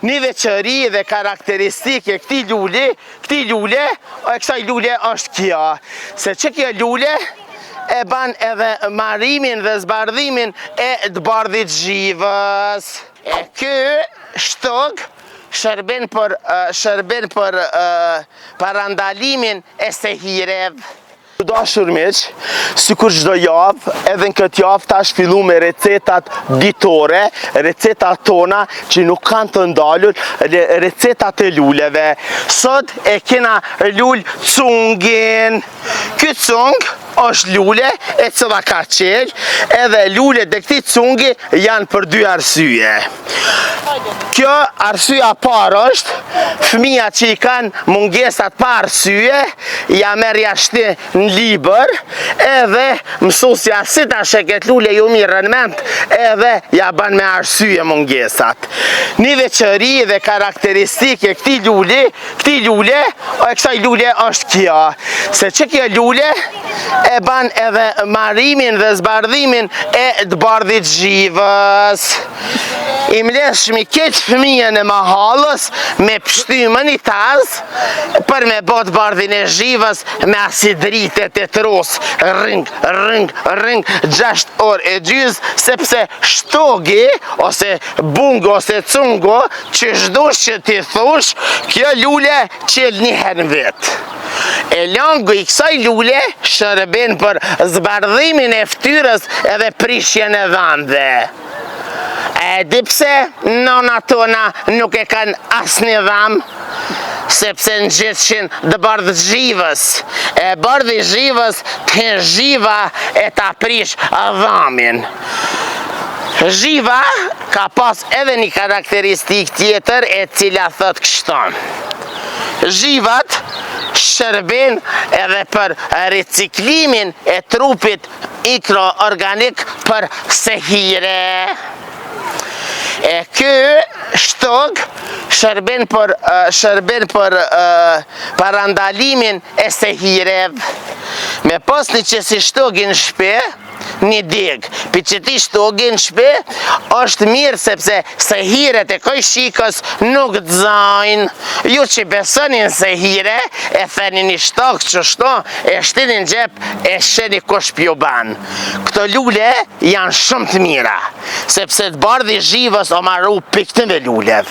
Një veçëri dhe karakteristike kësaj lule është kjo, se që kjo lule e ban edhe marimin dhe zbardhimin e të bardhit zhivës. E ky shtog shërben për parandalimin e sehirev. Dashur miq, sikur çdo javë, edhe në këtë javë tash fillu me recetat ditore, recetat tona që nuk kanë të ndalur, recetat e luleve. Sot e kena lul cungin. Ky cung është lule e cila ka qelë, edhe lulet dhe këti cungi janë për dy arsye. Kjo arsyeja parë është fëmija që i kanë mungesat pa arsye, ja merr jashtë në libër, edhe mësusja si ta sheket lule ju mirë në ment, edhe ja ban me arsye mungesat. Një veçëri dhe karakteristike kësaj lule është kjo, se që kjo lule e ban edhe marimin dhe zbardhimin e të bardhit zhivës. I mleshmi këtë fëmijën e mahallës me pështymën i tazë për me bot bardhin e zhivës me asidritet e tros, rëng, 6 orë e gjys, sepse shtogi, ose bungo, ose cungo, që shdush që ti thush, kjo lule qel njëherë në vetë. E langu i kësaj lule shërben për zbardhimin e ftyrës edhe prishjen e dhëmbëve. E di pse nona tona nuk e kanë asnjë dhëmbë? Sepse në gjithëshin dë bardhë zhivës. E bardhë zhivës të zhiva e ta prish dhamin. Zhiva ka pas edhe një karakteristik tjetër e cila thot kështon. Zhivat shërben edhe për reciklimin e trupit mikroorganik për sehire. E ky shtog shërben për parandalimin e sehirev. Me pas një që si shtogin shpe, një deg, për që ti shtogin shpe, është mirë sepse sehiret e koj shikës nuk të zajnë. Ju që besonin sehire, e theni një shtog që shto, e shtinin gjep, e sheni kush pjo ban. Këto lule janë shumë të mira, sepse të bardhi zhivës o marru piktën e lulev.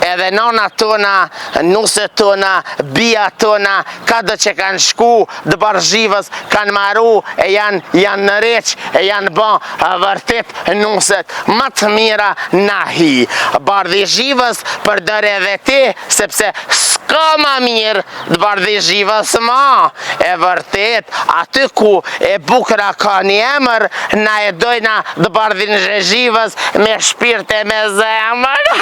Edhe nona tona, nuset tona, bia tona, ka do që kanë shku dë bardh zhivës, kanë maru, e janë në req, e janë ban vërtet nuset më të mira nahi. Bardhi zhivës për dëre dhe ti, sepse s'ka ma mirë dë bardhi zhivës ma. E vërtet, aty ku e bukra ka një emër, na e dojna dë bardhin zhivës me shpirte me zemër.